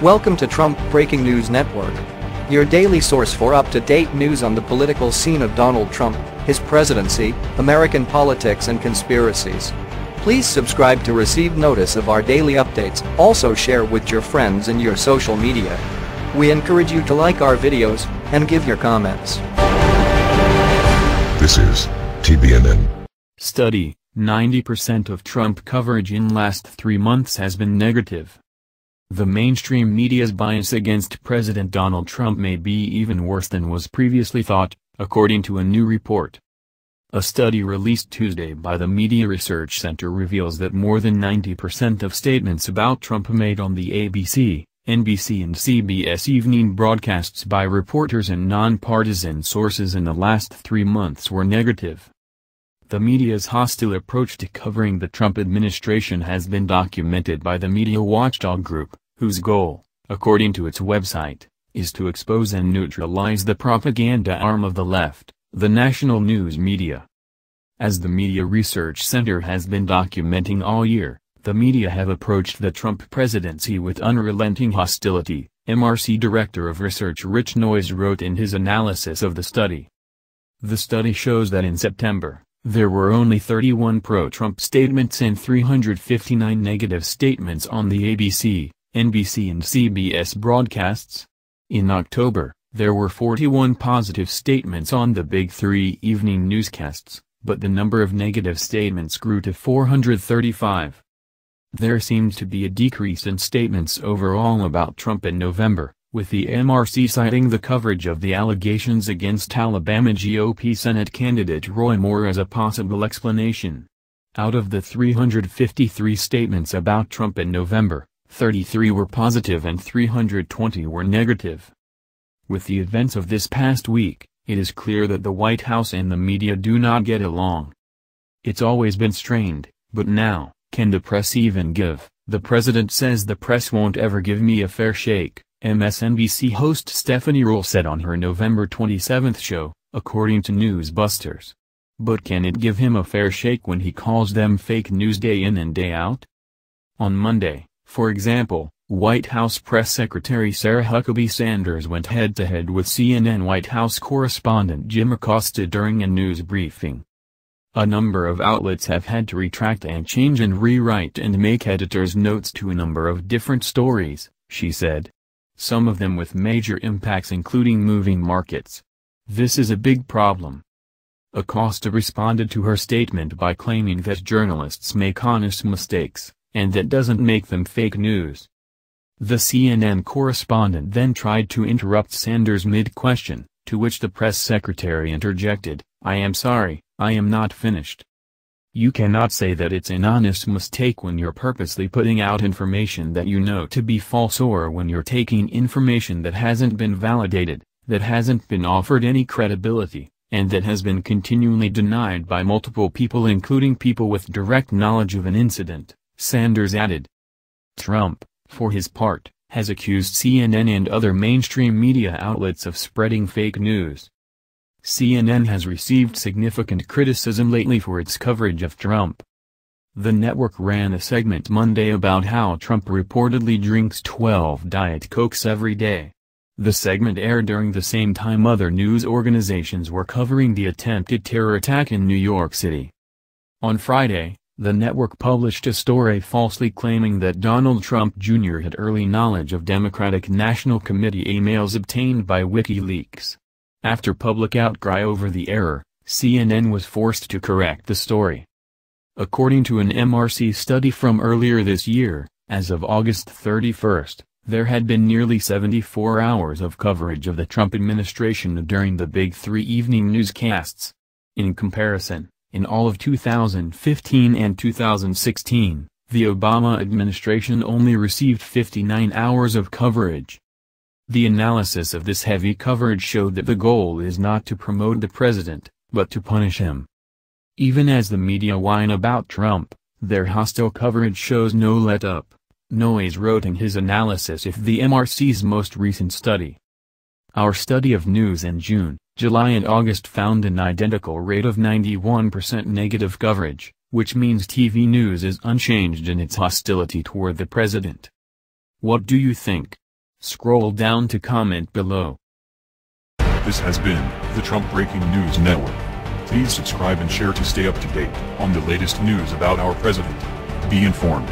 Welcome to Trump Breaking News Network, your daily source for up-to-date news on the political scene of Donald Trump, his presidency, American politics and conspiracies. Please subscribe to receive notice of our daily updates. Also share with your friends and your social media. We encourage you to like our videos and give your comments. This is TBNN. Study: 90% of Trump coverage in last 3 months has been negative. The mainstream media's bias against President Donald Trump may be even worse than was previously thought, according to a new report. A study released Tuesday by the Media Research Center reveals that more than 90% of statements about Trump made on the ABC, NBC and CBS evening broadcasts by reporters and nonpartisan sources in the last 3 months were negative. The media's hostile approach to covering the Trump administration has been documented by the media watchdog group, whose goal, according to its website, is to expose and neutralize the propaganda arm of the left, the national news media. As the Media Research Center has been documenting all year, the media have approached the Trump presidency with unrelenting hostility, MRC Director of Research Rich Noyes wrote in his analysis of the study. The study shows that in September, there were only 31 pro-Trump statements and 359 negative statements on the ABC, NBC and CBS broadcasts. In October, there were 41 positive statements on the big three evening newscasts, but the number of negative statements grew to 435. There seemed to be a decrease in statements overall about Trump in November, with the MRC citing the coverage of the allegations against Alabama GOP Senate candidate Roy Moore as a possible explanation. Out of the 353 statements about Trump in November, 33 were positive and 320 were negative. With the events of this past week, it is clear that the White House and the media do not get along. It's always been strained, but now, can the press even give? The president says the press won't ever give me a fair shake, MSNBC host Stephanie Ruhle said on her November 27 show, according to Newsbusters. But can it give him a fair shake when he calls them fake news day in and day out? On Monday, for example, White House Press Secretary Sarah Huckabee Sanders went head-to-head with CNN White House correspondent Jim Acosta during a news briefing. A number of outlets have had to retract and change and rewrite and make editor's notes to a number of different stories, she said. Some of them with major impacts including moving markets. This is a big problem. Acosta responded to her statement by claiming that journalists make honest mistakes, and that doesn't make them fake news. The CNN correspondent then tried to interrupt Sanders mid-question, to which the press secretary interjected, "I am sorry, I am not finished. You cannot say that it's an honest mistake when you're purposely putting out information that you know to be false or when you're taking information that hasn't been validated, that hasn't been offered any credibility, and that has been continually denied by multiple people including people with direct knowledge of an incident," Sanders added. Trump, for his part, has accused CNN and other mainstream media outlets of spreading fake news. CNN has received significant criticism lately for its coverage of Trump. The network ran a segment Monday about how Trump reportedly drinks 12 Diet Cokes every day. The segment aired during the same time other news organizations were covering the attempted terror attack in New York City. On Friday, the network published a story falsely claiming that Donald Trump Jr. had early knowledge of Democratic National Committee emails obtained by WikiLeaks. After public outcry over the error, CNN was forced to correct the story. According to an MRC study from earlier this year, as of August 31, there had been nearly 74 hours of coverage of the Trump administration during the big three evening newscasts. In comparison, in all of 2015 and 2016, the Obama administration only received 59 hours of coverage. The analysis of this heavy coverage showed that the goal is not to promote the president, but to punish him. Even as the media whine about Trump, their hostile coverage shows no let-up, Noyes wrote in his analysis of the MRC's most recent study. Our study of news in June, July and August found an identical rate of 91% negative coverage, which means TV news is unchanged in its hostility toward the president. What do you think? Scroll down to comment below. This has been the Trump Breaking News Network. Please subscribe and share to stay up to date on the latest news about our president. Be informed.